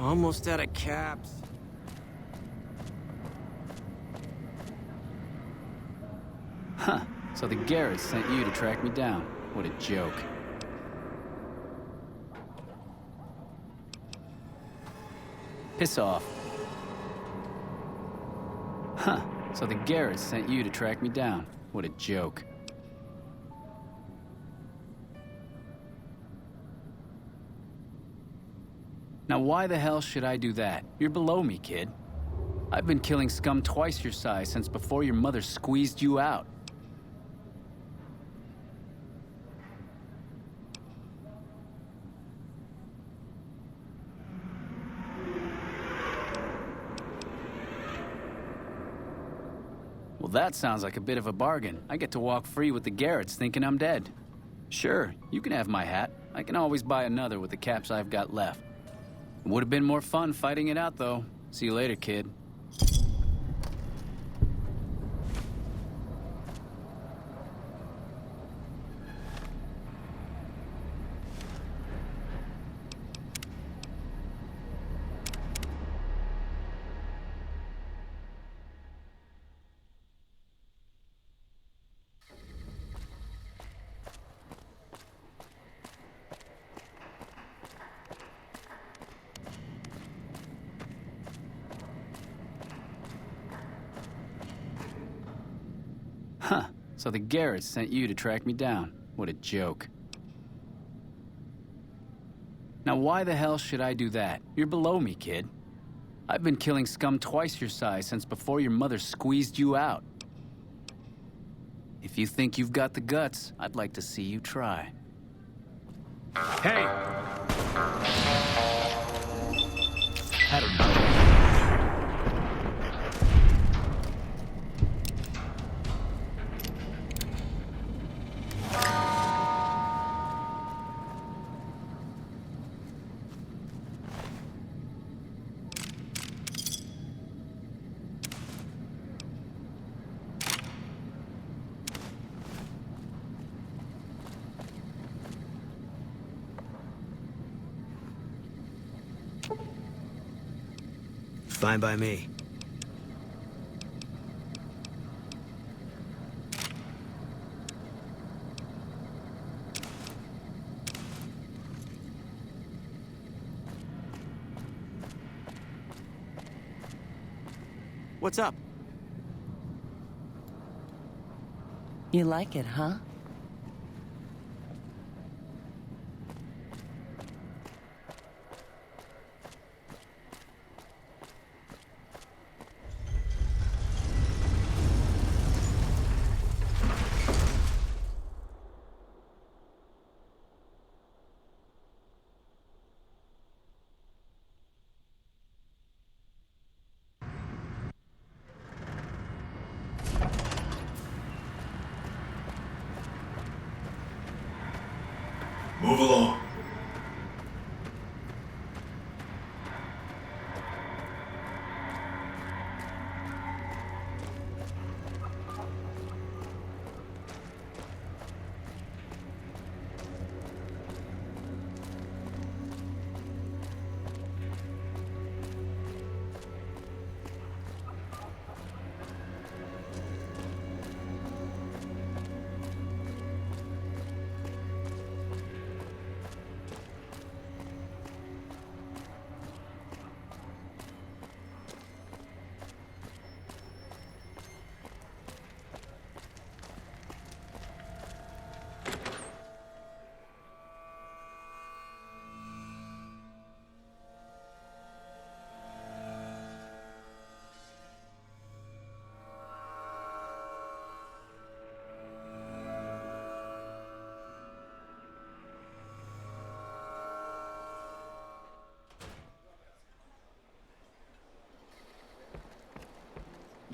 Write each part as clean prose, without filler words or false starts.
Almost out of caps. Huh. So the Garrett sent you to track me down. What a joke. Piss off. Huh. So the Garrett sent you to track me down. What a joke. Now why the hell should I do that? You're below me, kid. I've been killing scum twice your size since before your mother squeezed you out. Well, that sounds like a bit of a bargain. I get to walk free with the Garretts thinking I'm dead. Sure, you can have my hat. I can always buy another with the caps I've got left. It would have been more fun fighting it out, though. See you later, kid. Huh. So the Garretts sent you to track me down. What a joke. Now why the hell should I do that? You're below me, kid. I've been killing scum twice your size since before your mother squeezed you out. If you think you've got the guts, I'd like to see you try. Hey! Had enough. Fine by me. What's up? You like it, huh? Move along.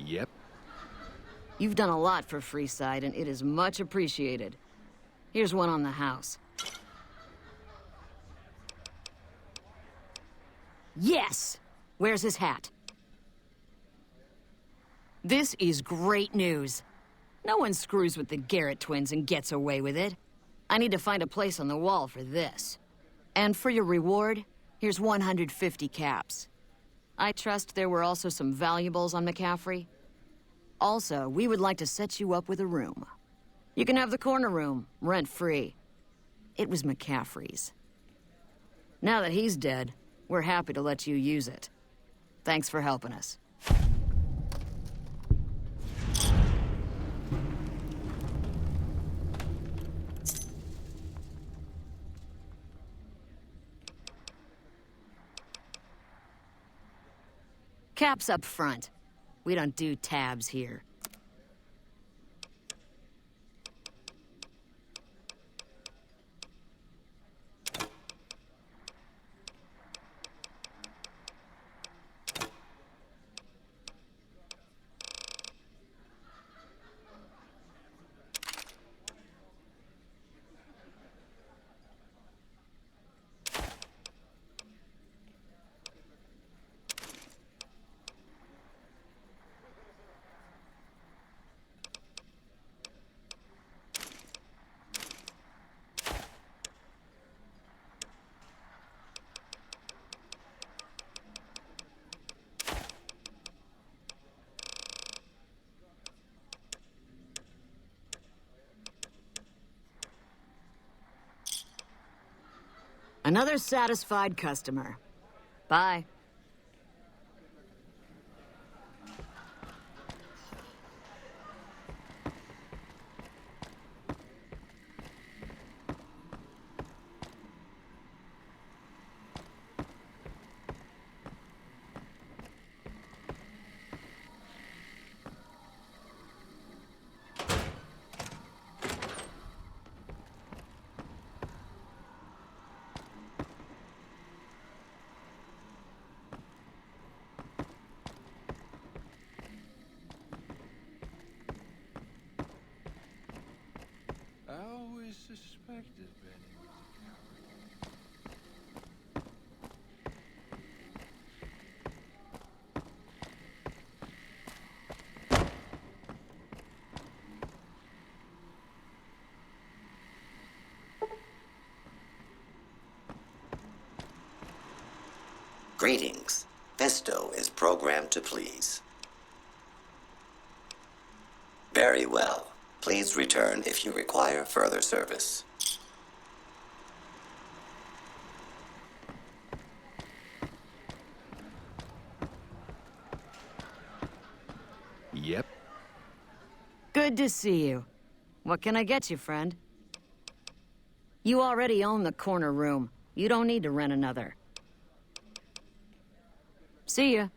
Yep. You've done a lot for Freeside, and it is much appreciated. Here's one on the house. Yes! Where's his hat? This is great news. No one screws with the Garrett twins and gets away with it. I need to find a place on the wall for this. And for your reward, Here's 150 caps. I trust there were also some valuables on McCaffrey. Also, we would like to set you up with a room. You can have the corner room, rent-free. It was McCaffrey's. Now that he's dead, we're happy to let you use it. Thanks for helping us. Caps up front. We don't do tabs here. Another satisfied customer. Bye. I always suspected Benny was a coward. Greetings. Festo is programmed to please. Very well. Please return if you require further service. Yep. Good to see you. What can I get you, friend? You already own the corner room. You don't need to rent another. See ya.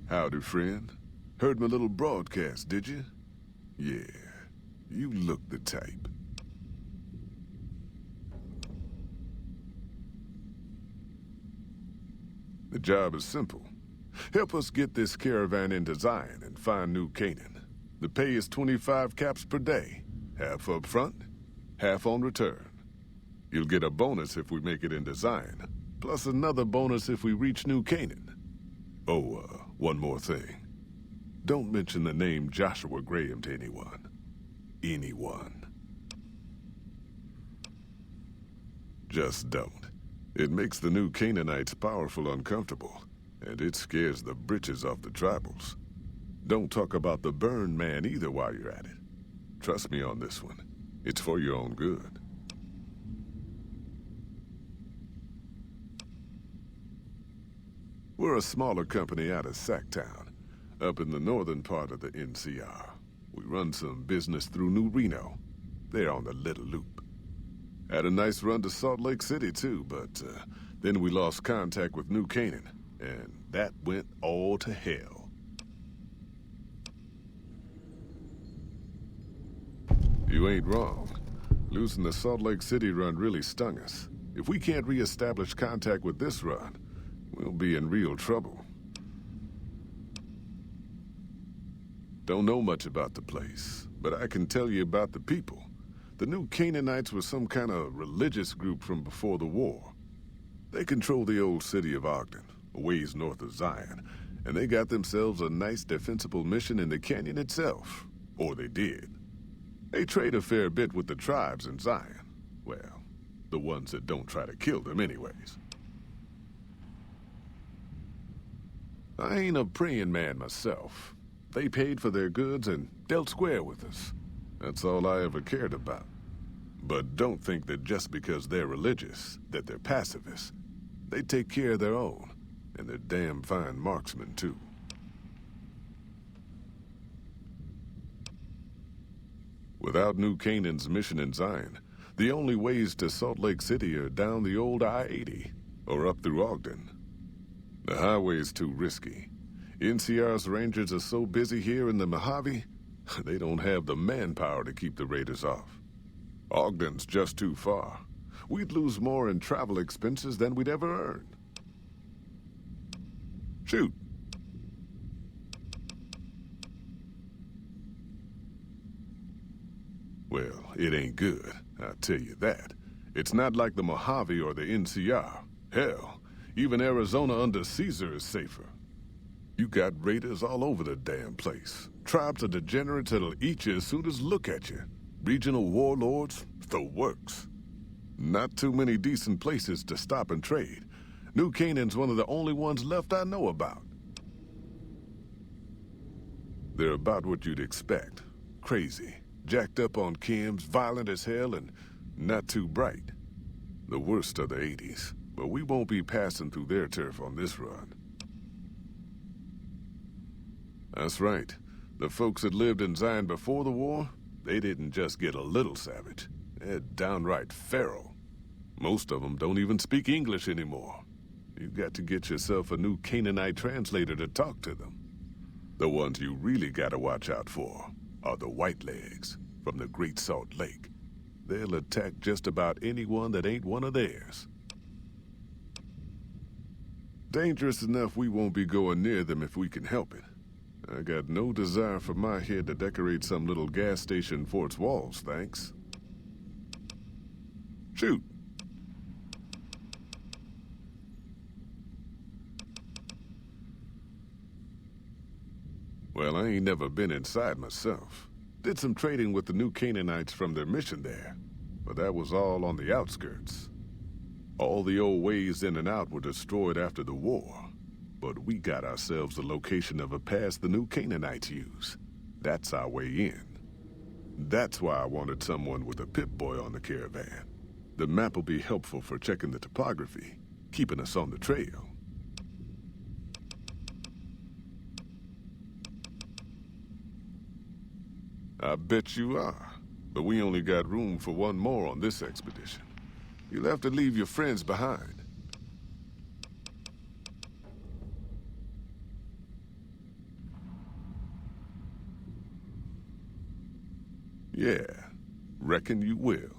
Howdy, friend. Heard my little broadcast, did you? Yeah, you look the type. The job is simple. Help us get this caravan into Zion and find New Canaan. The pay is 25 caps per day. Half up front, half on return. You'll get a bonus if we make it into Zion, plus another bonus if we reach New Canaan. Oh, one more thing. Don't mention the name Joshua Graham to anyone. Anyone. Just don't. It makes the New Canaanites powerful uncomfortable, and it scares the britches off the tribals. Don't talk about the Burn Man either while you're at it. Trust me on this one. It's for your own good. We're a smaller company out of Sacktown, up in the northern part of the NCR. We run some business through New Reno. They're on the Little Loop. Had a nice run to Salt Lake City, too, but then we lost contact with New Canaan, and that went all to hell. You ain't wrong. Losing the Salt Lake City run really stung us. If we can't re-establish contact with this run, we'll be in real trouble. Don't know much about the place, but I can tell you about the people. The New Canaanites were some kind of religious group from before the war. They control the old city of Ogden, a ways north of Zion, and they got themselves a nice defensible mission in the canyon itself. Or they did. They trade a fair bit with the tribes in Zion. Well, the ones that don't try to kill them anyways. I ain't a praying man myself. They paid for their goods and dealt square with us. That's all I ever cared about. But don't think that just because they're religious, that they're pacifists. They take care of their own, and they're damn fine marksmen, too. Without New Canaan's mission in Zion, the only ways to Salt Lake City are down the old I-80, or up through Ogden. The highway's too risky. NCR's rangers are so busy here in the Mojave, they don't have the manpower to keep the raiders off. Ogden's just too far. We'd lose more in travel expenses than we'd ever earn. Shoot. Well, it ain't good, I'll tell you that. It's not like the Mojave or the NCR. Hell, even Arizona under Caesar is safer. You got raiders all over the damn place. Tribes of degenerates that'll eat you as soon as look at you. Regional warlords, the works. Not too many decent places to stop and trade. New Canaan's one of the only ones left I know about. They're about what you'd expect. Crazy, jacked up on chems, violent as hell, and not too bright. The worst of the 80s, but we won't be passing through their turf on this run. That's right. The folks that lived in Zion before the war, they didn't just get a little savage. They're downright feral. Most of them don't even speak English anymore. You've got to get yourself a New Canaanite translator to talk to them. The ones you really gotta watch out for are the Whitelegs from the Great Salt Lake. They'll attack just about anyone that ain't one of theirs. Dangerous enough we won't be going near them if we can help it. I got no desire for my head to decorate some little gas station fort's walls, thanks. Shoot. Well, I ain't never been inside myself. Did some trading with the New Canaanites from their mission there, but that was all on the outskirts. All the old ways in and out were destroyed after the war. But we got ourselves the location of a pass the New Canaanites use. That's our way in. That's why I wanted someone with a Pip-Boy on the caravan. The map will be helpful for checking the topography, keeping us on the trail. I bet you are, but we only got room for one more on this expedition. You'll have to leave your friends behind. Yeah, reckon you will.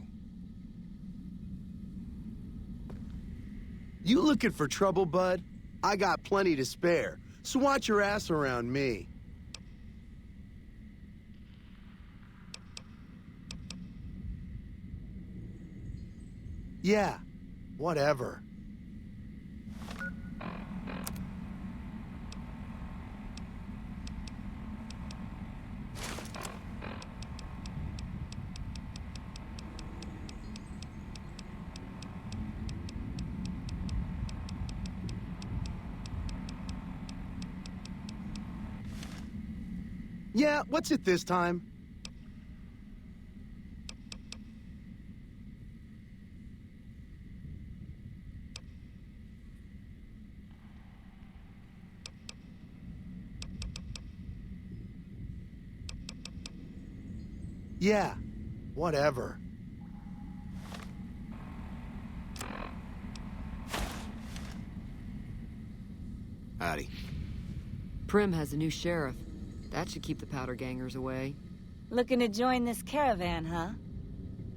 You looking for trouble, bud? I got plenty to spare, so watch your ass around me. Yeah, whatever. Yeah, what's it this time? Yeah, whatever. Howdy. Prim has a new sheriff. That should keep the powder gangers away. Looking to join this caravan, huh?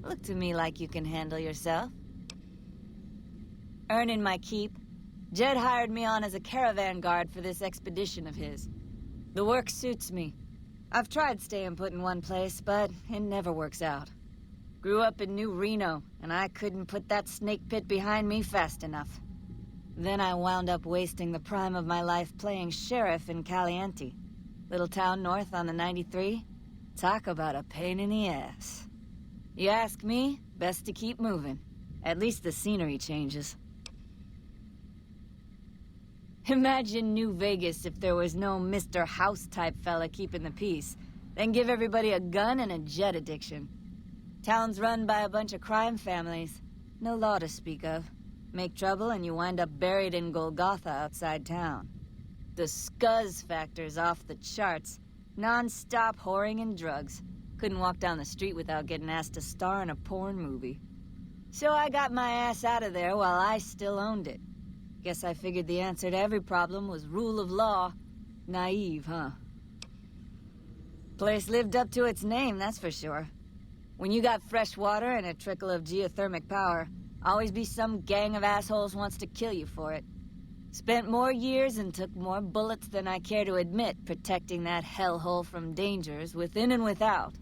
Look to me like you can handle yourself. Earning my keep. Jed hired me on as a caravan guard for this expedition of his. The work suits me. I've tried staying put in one place, but it never works out. Grew up in New Reno, and I couldn't put that snake pit behind me fast enough. Then I wound up wasting the prime of my life playing sheriff in Caliente. Little town north on the 93. Talk about a pain in the ass. You ask me, best to keep moving. At least the scenery changes. Imagine New Vegas if there was no Mr. House-type fella keeping the peace. Then give everybody a gun and a jet addiction. Town's run by a bunch of crime families. No law to speak of. Make trouble and you wind up buried in Golgotha outside town. The scuzz factor's off the charts. Non-stop whoring and drugs. Couldn't walk down the street without getting asked to star in a porn movie. So I got my ass out of there while I still owned it. Guess I figured the answer to every problem was rule of law. Naive, huh? Place lived up to its name, that's for sure. When you got fresh water and a trickle of geothermic power, always be some gang of assholes wants to kill you for it. Spent more years and took more bullets than I care to admit protecting that hellhole from dangers within and without.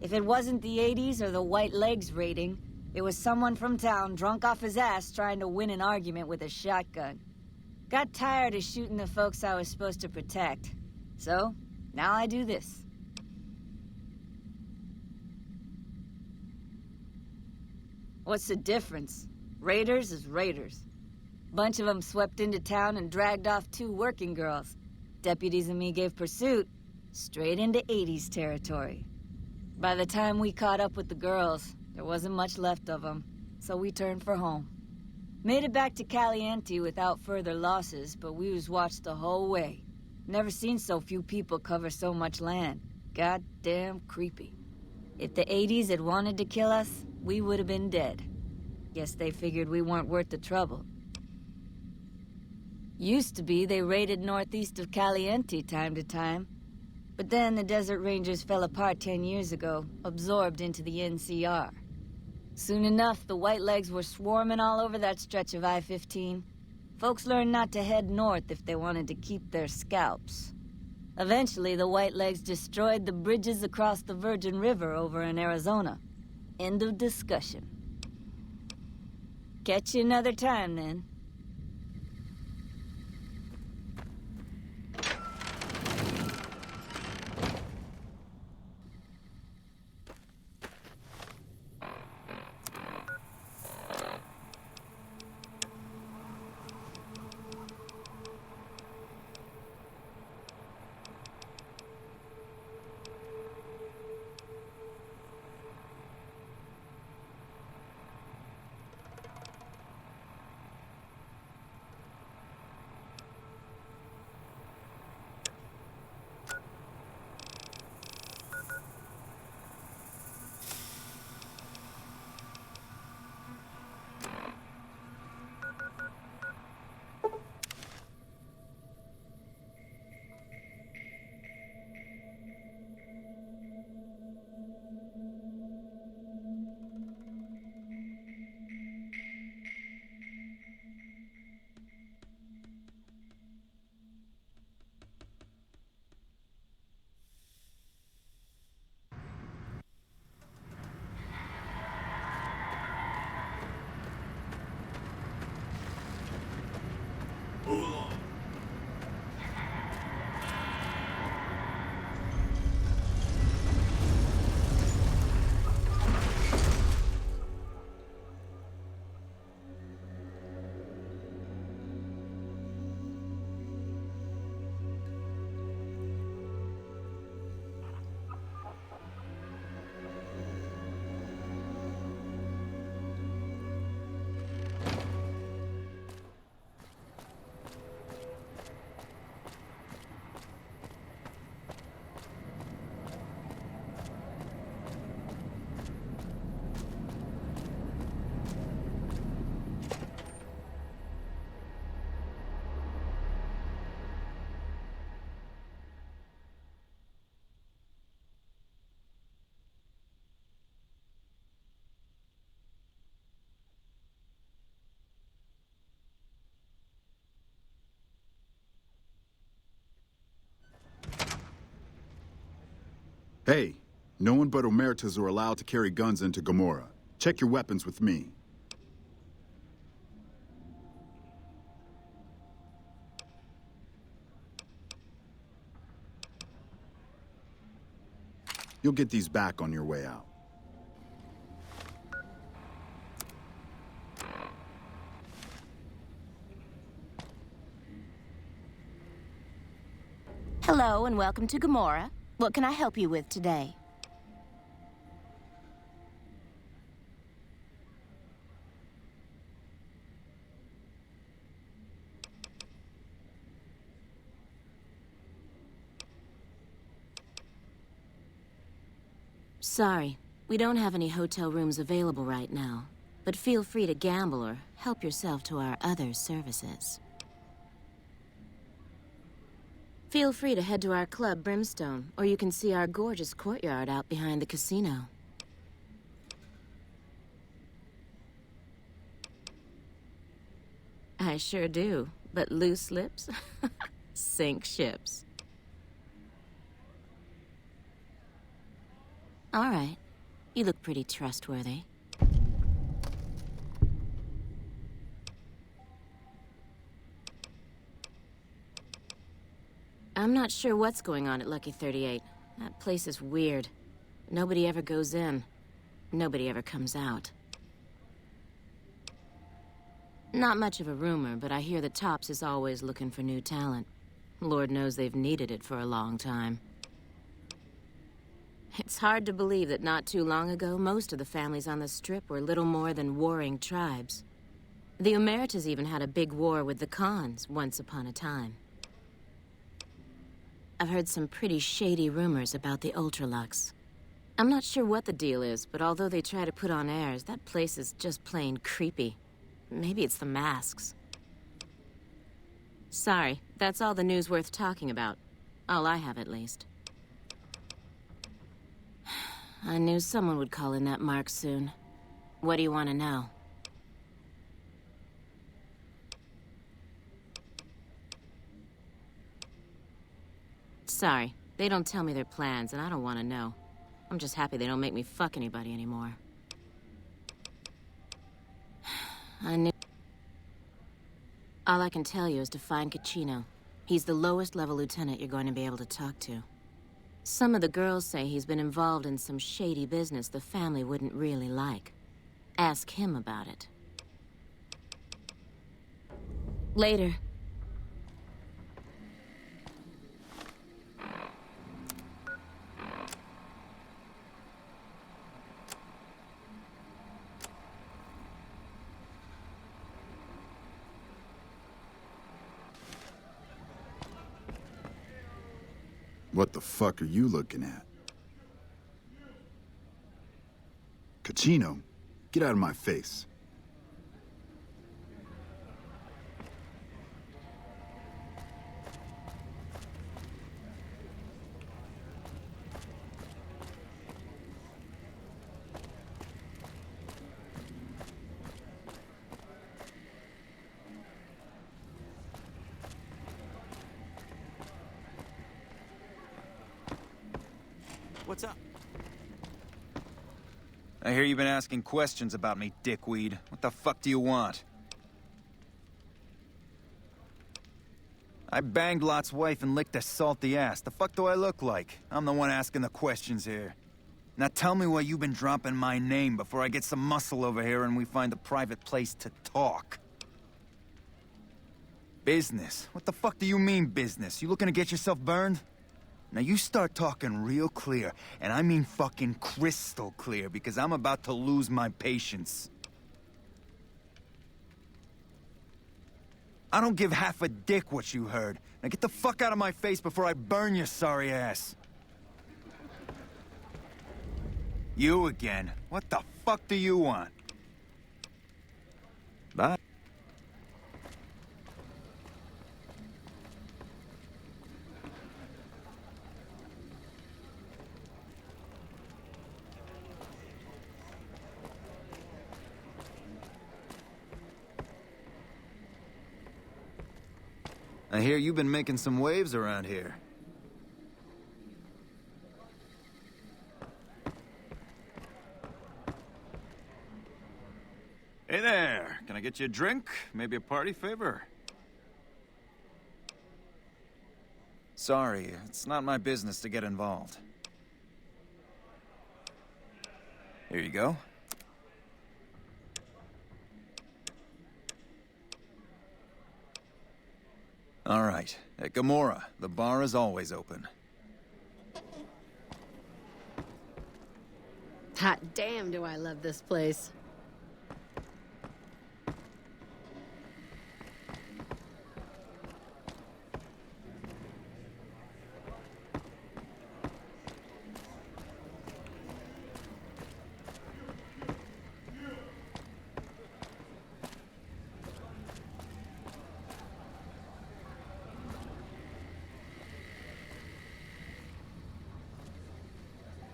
If it wasn't the 80s or the White Legs raiding, it was someone from town drunk off his ass trying to win an argument with a shotgun. Got tired of shooting the folks I was supposed to protect. So, now I do this. What's the difference? Raiders is raiders. Bunch of them swept into town and dragged off 2 working girls. Deputies and me gave pursuit, straight into 80s territory. By the time we caught up with the girls, there wasn't much left of them, so we turned for home. Made it back to Caliente without further losses, but we was watched the whole way. Never seen so few people cover so much land. Goddamn creepy. If the 80s had wanted to kill us, we would have been dead. Guess they figured we weren't worth the trouble. Used to be they raided northeast of Caliente time to time. But then the Desert Rangers fell apart 10 years ago, absorbed into the NCR. Soon enough, the White Legs were swarming all over that stretch of I-15. Folks learned not to head north if they wanted to keep their scalps. Eventually, the White Legs destroyed the bridges across the Virgin River over in Arizona. End of discussion. Catch you another time, then. Hey, no one but Omertas are allowed to carry guns into Gomorrah. Check your weapons with me. You'll get these back on your way out. Hello and welcome to Gomorrah. What can I help you with today? Sorry, we don't have any hotel rooms available right now, but feel free to gamble or help yourself to our other services. Feel free to head to our club, Brimstone, or you can see our gorgeous courtyard out behind the casino. I sure do, but loose lips sink ships. All right. You look pretty trustworthy. I'm not sure what's going on at Lucky 38. That place is weird. Nobody ever goes in. Nobody ever comes out. Not much of a rumor, but I hear that Tops is always looking for new talent. Lord knows they've needed it for a long time. It's hard to believe that not too long ago, most of the families on the Strip were little more than warring tribes. The Omertas even had a big war with the Khans once upon a time. I've heard some pretty shady rumors about the Ultralux. I'm not sure what the deal is, but although they try to put on airs, that place is just plain creepy. Maybe it's the masks. Sorry, that's all the news worth talking about. All I have, at least. I knew someone would call in that mark soon. What do you want to know? Sorry, they don't tell me their plans, and I don't want to know. I'm just happy they don't make me fuck anybody anymore. I knew... All I can tell you is to find Caccino. He's the lowest level lieutenant you're going to be able to talk to. Some of the girls say he's been involved in some shady business the family wouldn't really like. Ask him about it. Later. What the fuck are you looking at? Caccino, get out of my face. What's up? I hear you've been asking questions about me, dickweed. What the fuck do you want? I banged Lot's wife and licked her salty ass. The fuck do I look like? I'm the one asking the questions here. Now tell me why you've been dropping my name before I get some muscle over here and we find a private place to talk. Business? What the fuck do you mean, business? You looking to get yourself burned? Now you start talking real clear, and I mean fucking crystal clear, because I'm about to lose my patience. I don't give half a dick what you heard. Now get the fuck out of my face before I burn your sorry ass. You again. What the fuck do you want? Bye. I hear you've been making some waves around here. Hey there, can I get you a drink? Maybe a party favor? Sorry, it's not my business to get involved. Here you go. All right, at Gomorrah, the bar is always open. Hot damn, do I love this place.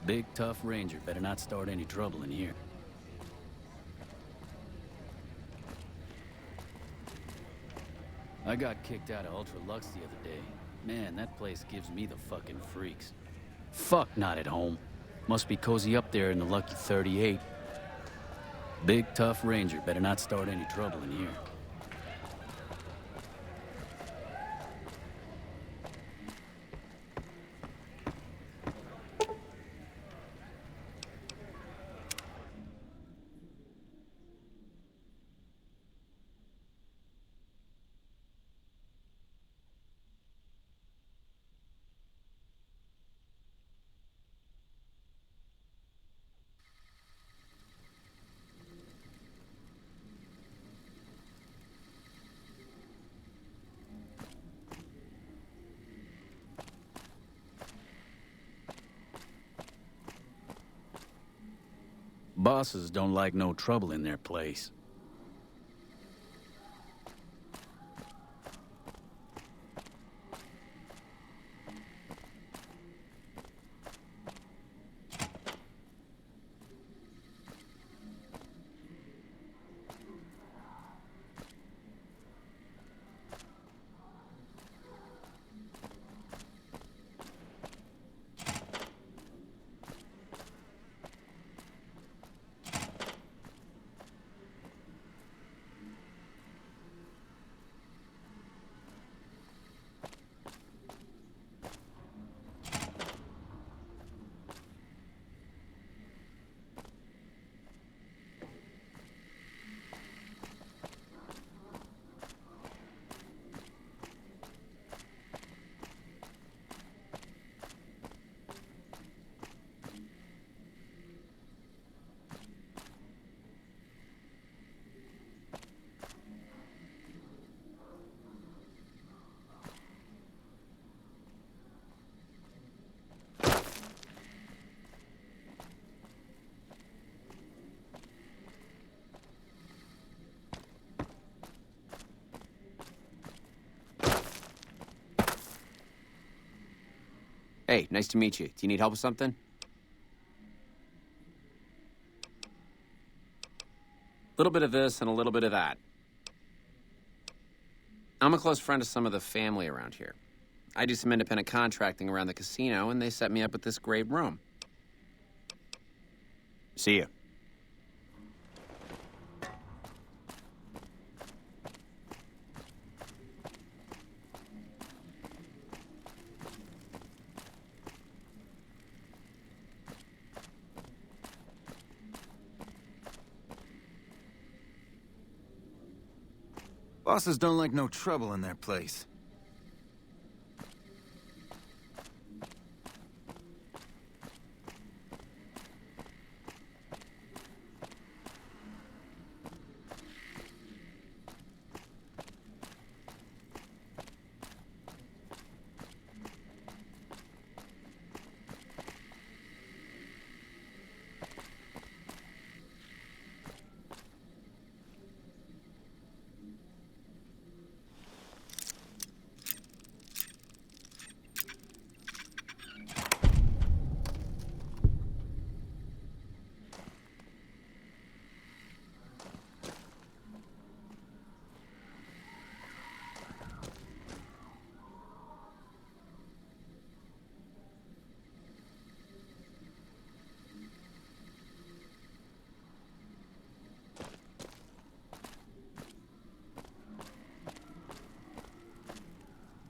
Big, tough ranger. Better not start any trouble in here. I got kicked out of Ultra Lux the other day. Man, that place gives me the fucking freaks. Fuck not at home. Must be cozy up there in the Lucky 38. Big, tough ranger. Better not start any trouble in here. Bosses don't like no trouble in their place. Hey, nice to meet you. Do you need help with something? A little bit of this and a little bit of that. I'm a close friend of some of the family around here. I do some independent contracting around the casino, and they set me up with this great room. See ya. Bosses don't like no trouble in their place.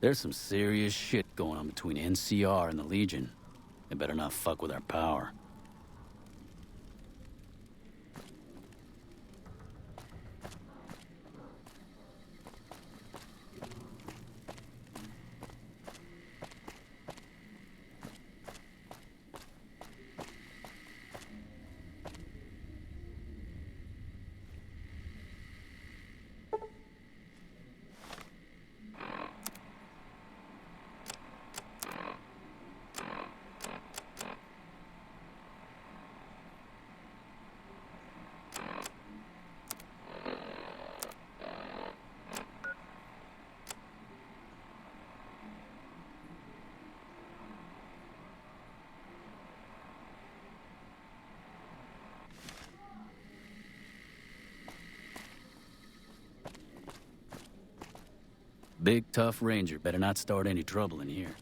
There's some serious shit going on between NCR and the Legion. They better not fuck with our power. Big, tough ranger better not start any trouble in here.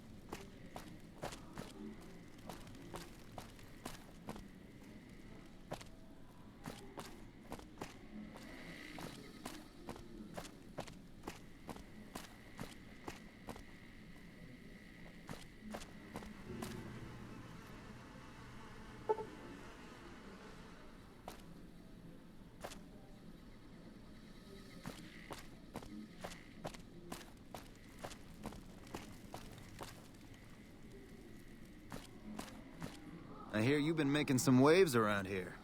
I hear you've been making some waves around here.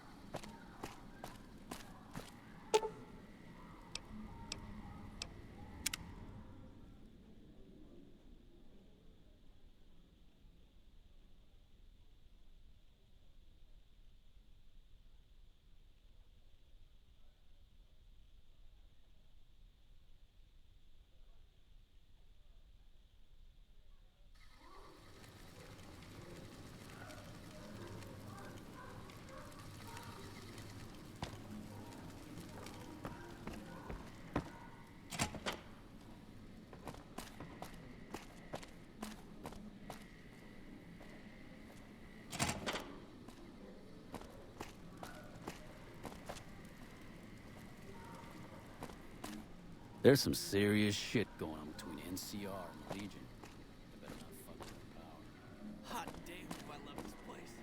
There's some serious shit going on between NCR and the Legion. They better not fuck with our power. Hot damn, do I love this place.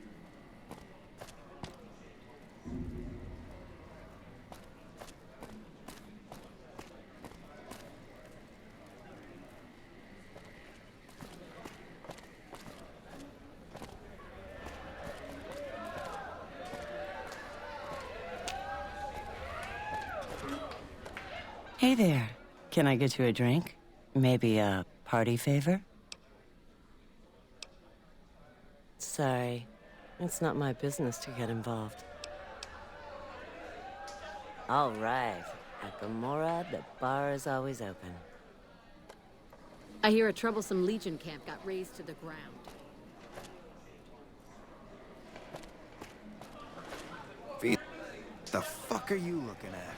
Hey there. Can I get you a drink? Maybe a party favor? Sorry. It's not my business to get involved. All right. At Gomorrah, the bar is always open. I hear a troublesome Legion camp got razed to the ground. The fuck are you looking at?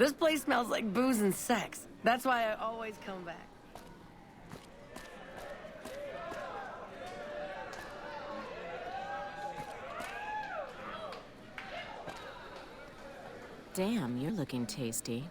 This place smells like booze and sex. That's why I always come back. Damn, you're looking tasty.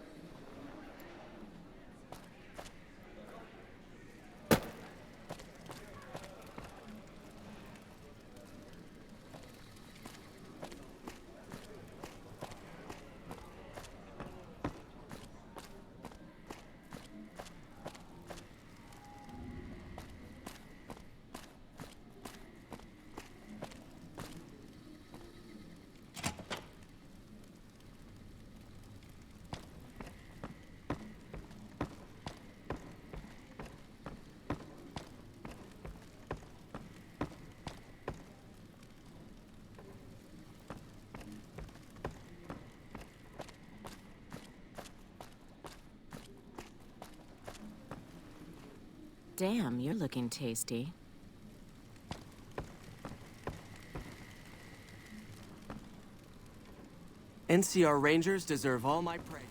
Damn, you're looking tasty. NCR Rangers deserve all my praise.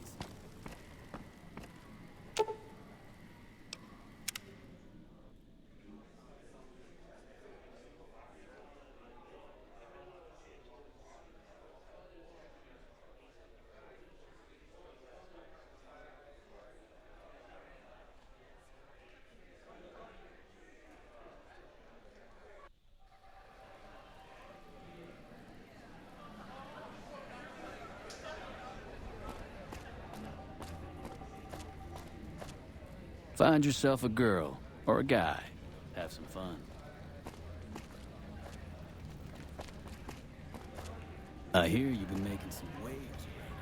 Find yourself a girl, or a guy. Have some fun. I hear you've been making some waves around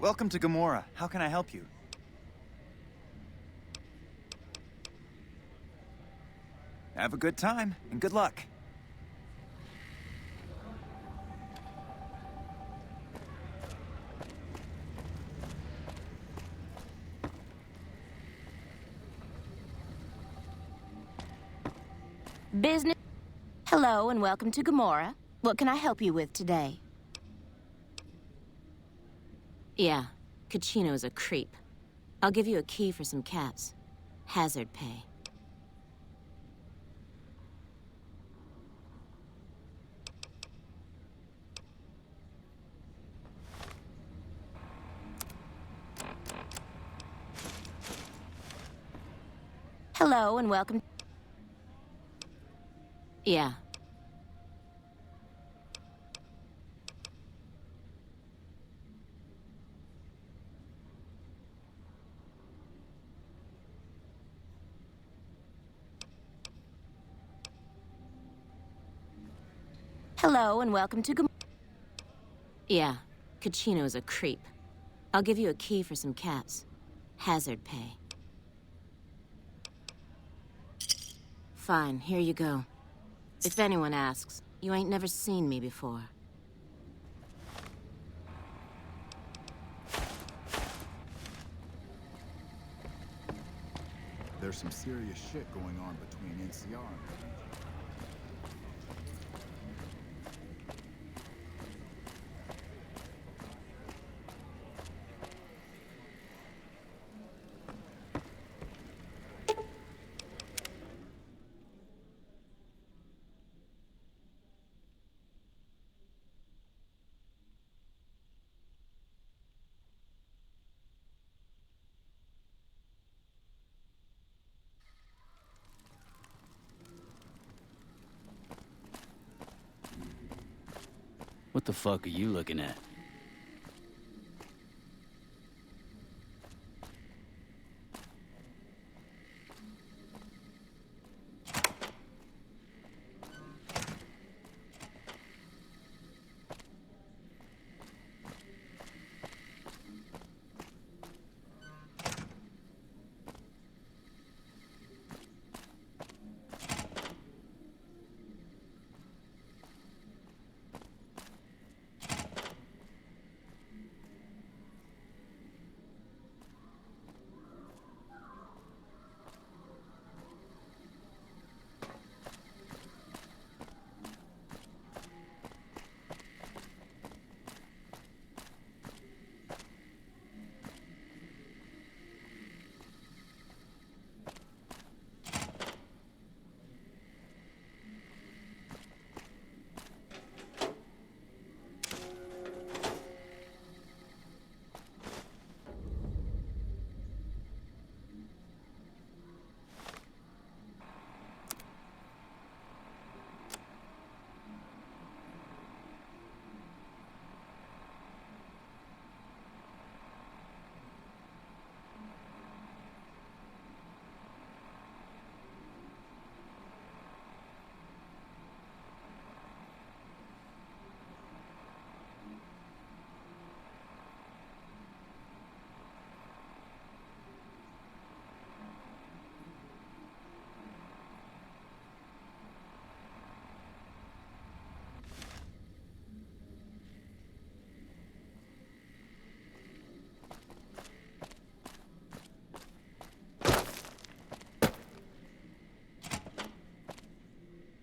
Welcome to Gomorrah. How can I help you? Have a good time, and good luck. Business. Hello and welcome to Gomorrah. What can I help you with today? Yeah, Kachino's a creep. I'll give you a key for some caps. Hazard pay. Hello and welcome. Yeah. Hello and welcome to Yeah, Kachino's a creep. I'll give you a key for some caps. Hazard pay. Fine, here you go. If anyone asks, you ain't never seen me before. There's some serious shit going on between NCR and the Legion. What the fuck are you looking at?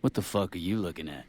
What the fuck are you looking at?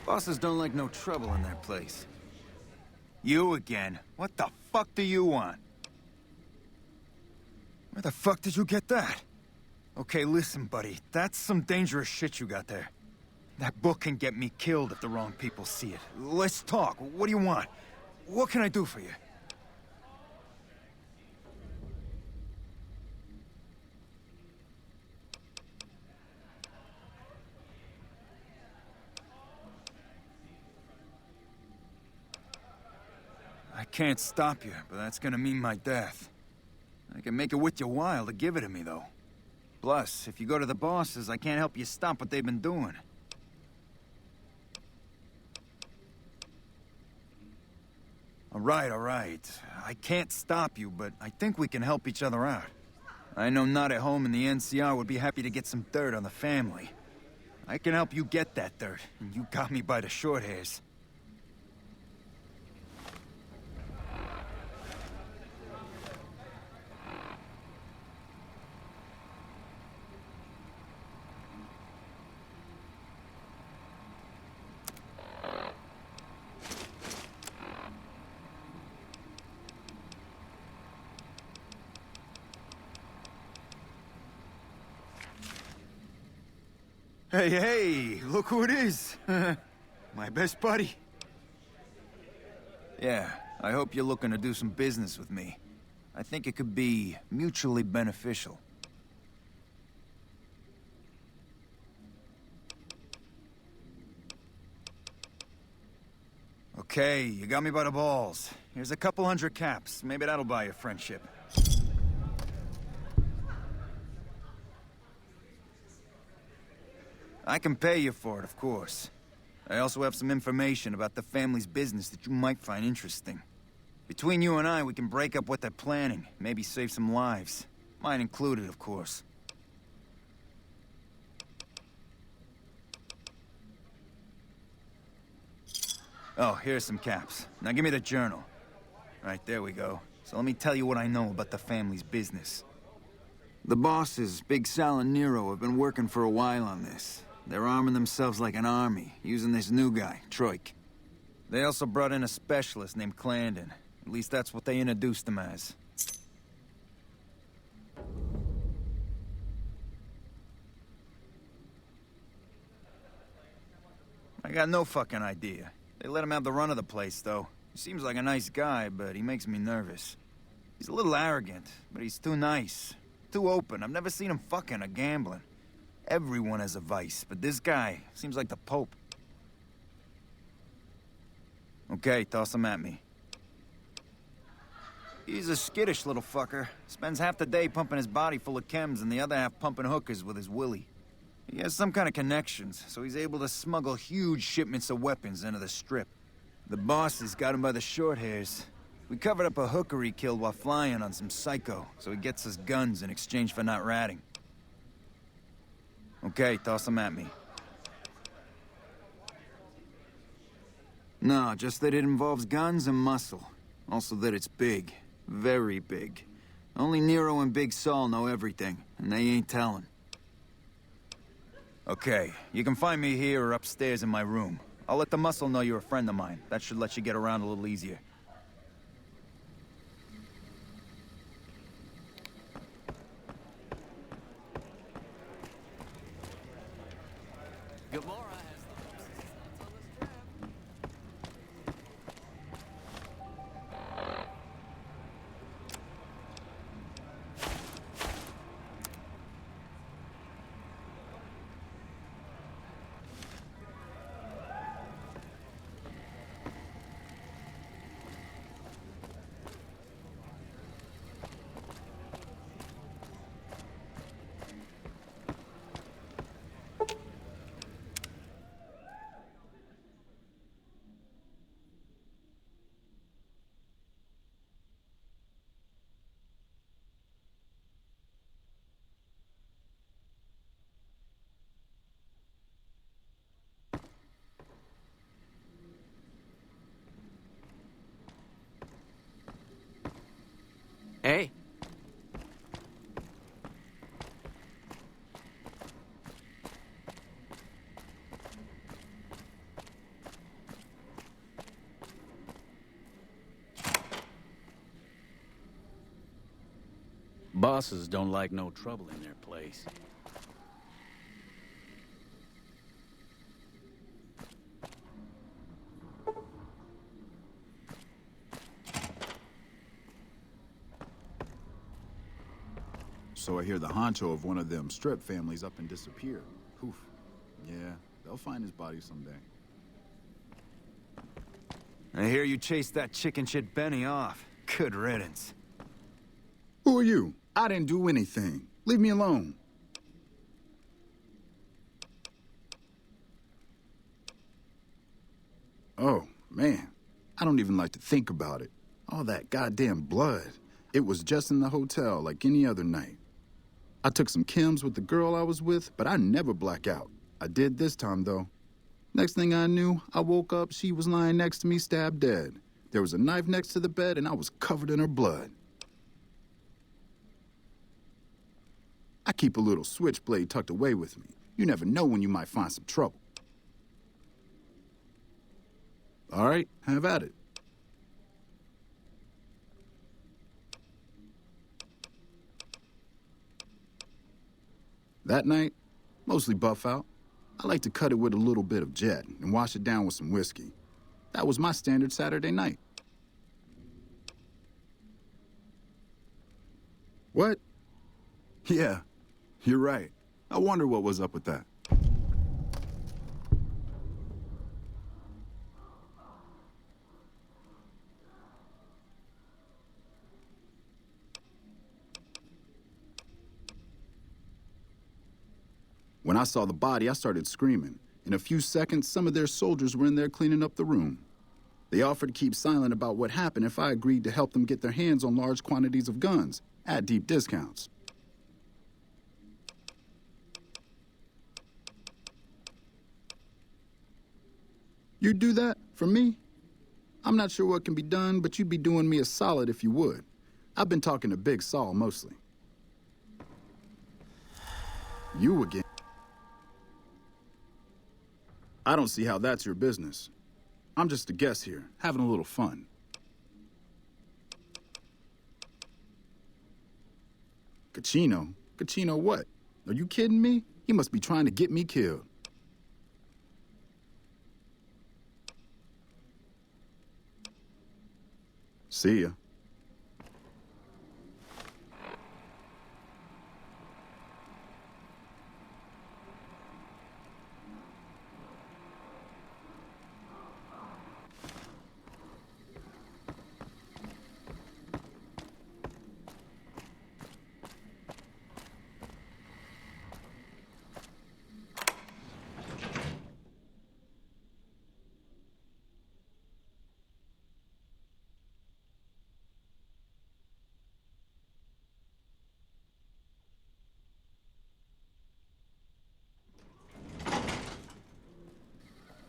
Bosses don't like no trouble in their place. You again? What the fuck do you want? Where the fuck did you get that? Okay, listen, buddy. That's some dangerous shit you got there. That book can get me killed if the wrong people see it. Let's talk. What do you want? What can I do for you? I can't stop you, but that's gonna mean my death. I can make it worth your while to give it to me, though. Plus, if you go to the bosses, I can't help you stop what they've been doing. All right. I can't stop you, but I think we can help each other out. I know Not at Home and the NCR would be happy to get some dirt on the family. I can help you get that dirt, and you got me by the short hairs. Hey, look who it is. My best buddy. Yeah, I hope you're looking to do some business with me. I think it could be mutually beneficial. Okay, you got me by the balls. Here's a couple hundred caps. Maybe that'll buy you friendship. I can pay you for it, of course. I also have some information about the family's business that you might find interesting. Between you and I, we can break up what they're planning, maybe save some lives. Mine included, of course. Oh, here's some caps. Now give me the journal. Right, there we go. So let me tell you what I know about the family's business. The bosses, Big Sal and Nero, have been working for a while on this. They're arming themselves like an army, using this new guy, Troik. They also brought in a specialist named Clarendon. At least that's what they introduced him as. I got no fucking idea. They let him have the run of the place, though. He seems like a nice guy, but he makes me nervous. He's a little arrogant, but he's too nice. Too open. I've never seen him fucking or gambling. Everyone has a vice, but this guy seems like the Pope. Okay, toss him at me. He's a skittish little fucker. Spends half the day pumping his body full of chems and the other half pumping hookers with his willy. He has some kind of connections, so he's able to smuggle huge shipments of weapons into the Strip. The bosses got him by the short hairs. We covered up a hooker he killed while flying on some psycho, so he gets us guns in exchange for not ratting. Okay, toss them at me. No, just that it involves guns and muscle. Also that it's big. Very big. Only Nero and Big Saul know everything, and they ain't telling. Okay, you can find me here or upstairs in my room. I'll let the muscle know you're a friend of mine. That should let you get around a little easier. Gamora has the closest stats on the strip. Hey. Bosses don't like no trouble in their place. So I hear the honcho of one of them strip families up and disappeared. Poof. Yeah, they'll find his body someday. I hear you chased that chicken shit Benny off. Good riddance. Who are you? I didn't do anything. Leave me alone. Oh, man. I don't even like to think about it. All that goddamn blood. It was just in the hotel like any other night. I took some chems with the girl I was with, but I never black out. I did this time, though. Next thing I knew, I woke up, she was lying next to me, stabbed dead. There was a knife next to the bed, and I was covered in her blood. I keep a little switchblade tucked away with me. You never know when you might find some trouble. All right, have at it. That night, mostly buff out. I like to cut it with a little bit of Jet and wash it down with some whiskey. That was my standard Saturday night. What? Yeah, you're right. I wonder what was up with that. When I saw the body, I started screaming. In a few seconds, some of their soldiers were in there cleaning up the room. They offered to keep silent about what happened if I agreed to help them get their hands on large quantities of guns at deep discounts. You'd do that for me? I'm not sure what can be done, but you'd be doing me a solid if you would. I've been talking to Big Saul mostly. You again? I don't see how that's your business. I'm just a guest here, having a little fun. Cachino? Cachino what? Are you kidding me? He must be trying to get me killed. See ya.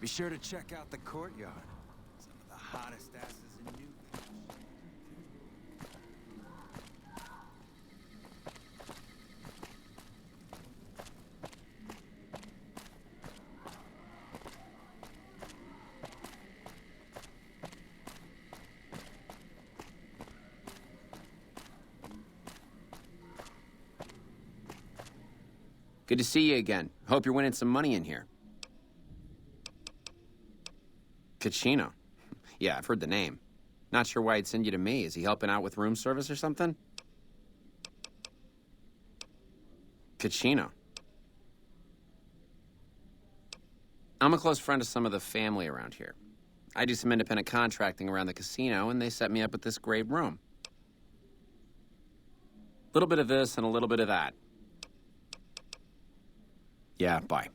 Be sure to check out the courtyard. Some of the hottest asses in New Village. Good to see you again. Hope you're winning some money in here. Cachino. Yeah, I've heard the name. Not sure why he'd send you to me. Is he helping out with room service or something? Cachino. I'm a close friend of some of the family around here. I do some independent contracting around the casino, and they set me up with this great room. A little bit of this and a little bit of that. Yeah, bye.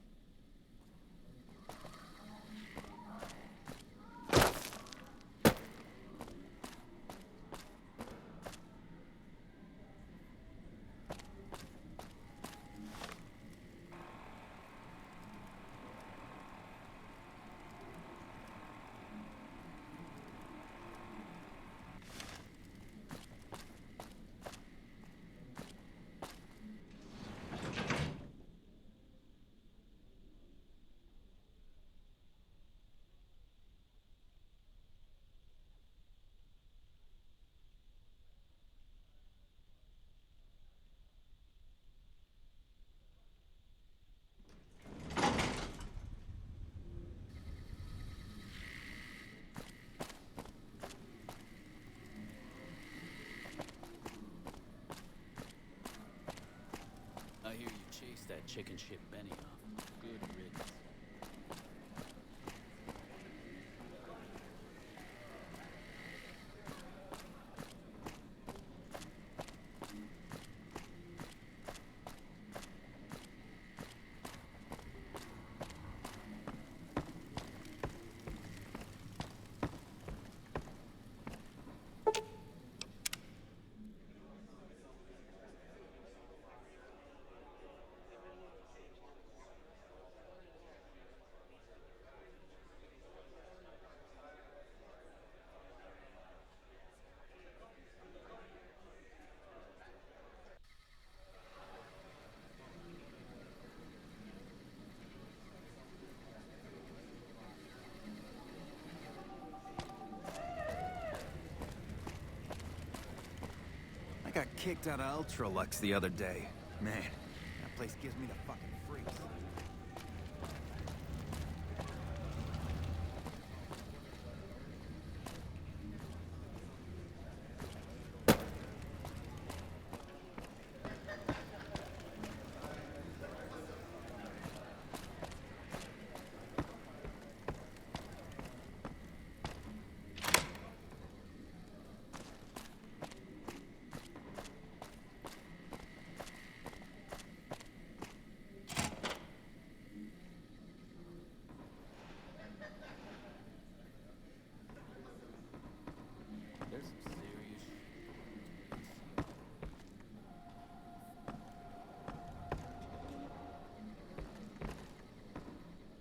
pissed that chicken shit Benny off. Good riddance. I got kicked out of Ultralux the other day. Man, that place gives me the fucking freaks.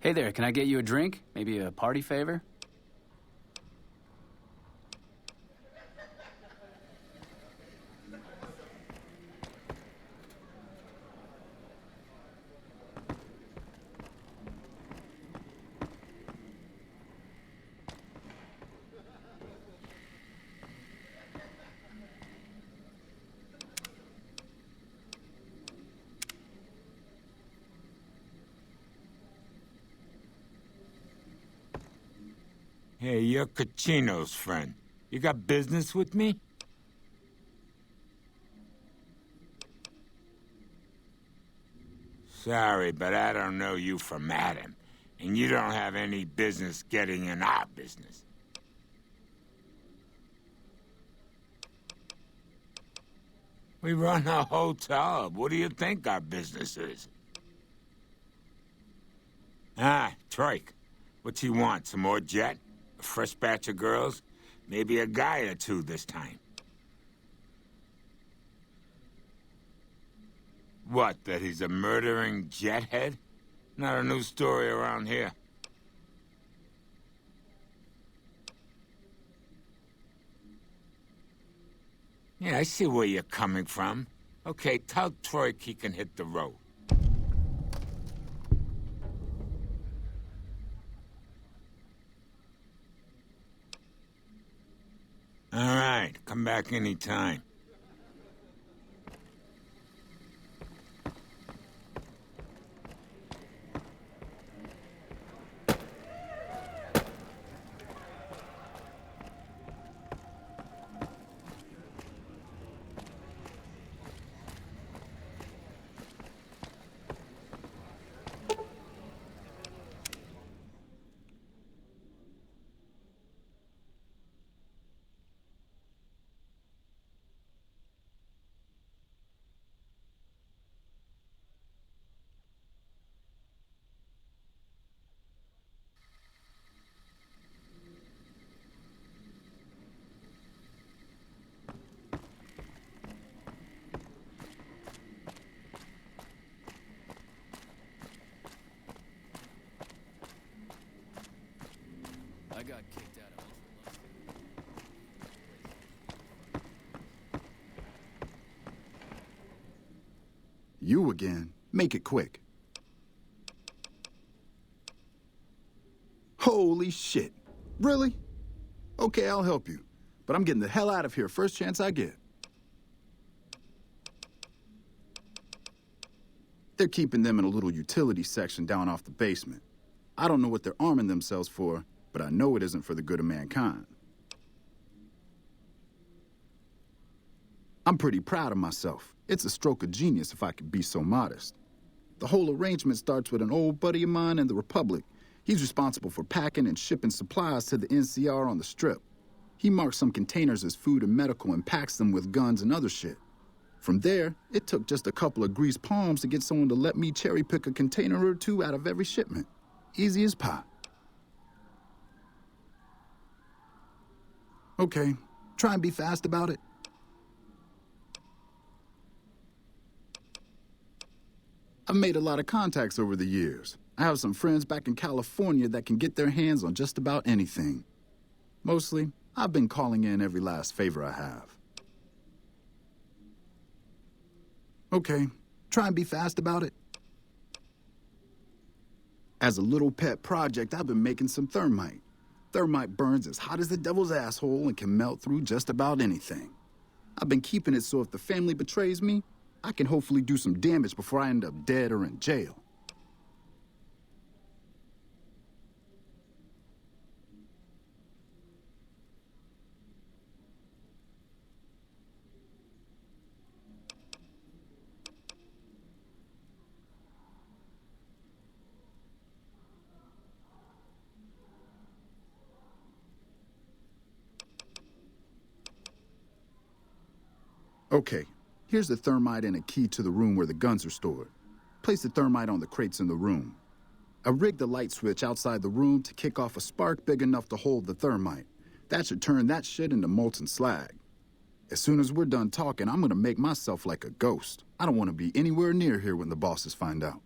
Hey there, can I get you a drink? Maybe a party favor? Hey, you're Kachino's friend. You got business with me? Sorry, but I don't know you from Adam, and you don't have any business getting in our business. We run a hotel. What do you think our business is? Ah, Troik. What's he want? Some more jet? A fresh batch of girls? Maybe a guy or two this time. What, that he's a murdering jethead? Not a new story around here. Yeah, I see where you're coming from. Okay, tell Troik he can hit the road. All right, come back anytime. I got kicked out of You again. Make it quick. Holy shit. Really? Okay, I'll help you. But I'm getting the hell out of here first chance I get. They're keeping them in a little utility section down off the basement. I don't know what they're arming themselves for, but I know it isn't for the good of mankind. I'm pretty proud of myself. It's a stroke of genius if I could be so modest. The whole arrangement starts with an old buddy of mine in the Republic. He's responsible for packing and shipping supplies to the NCR on the Strip. He marks some containers as food and medical and packs them with guns and other shit. From there, it took just a couple of greased palms to get someone to let me cherry-pick a container or two out of every shipment. Easy as pie. Okay, try and be fast about it. I've made a lot of contacts over the years. I have some friends back in California that can get their hands on just about anything. Mostly, I've been calling in every last favor I have. Okay, try and be fast about it. As a little pet project, I've been making some thermite. Thermite burns as hot as the devil's asshole and can melt through just about anything. I've been keeping it so if the family betrays me, I can hopefully do some damage before I end up dead or in jail. Okay, here's the thermite and a key to the room where the guns are stored. Place the thermite on the crates in the room. I rigged the light switch outside the room to kick off a spark big enough to hold the thermite. That should turn that shit into molten slag. As soon as we're done talking, I'm gonna make myself like a ghost. I don't want to be anywhere near here when the bosses find out.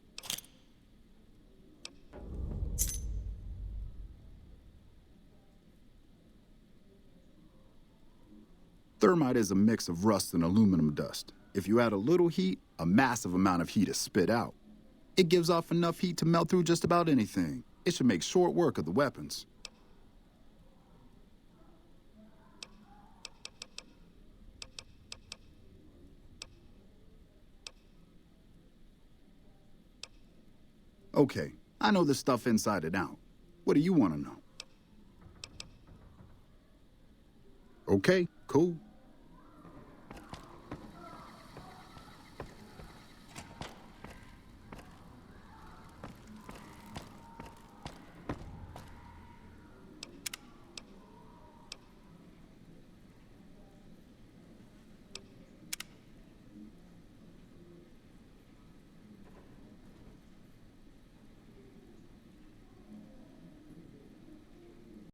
Thermite is a mix of rust and aluminum dust. If you add a little heat, a massive amount of heat is spit out. It gives off enough heat to melt through just about anything. It should make short work of the weapons. Okay, I know this stuff inside and out. What do you want to know? Okay, cool.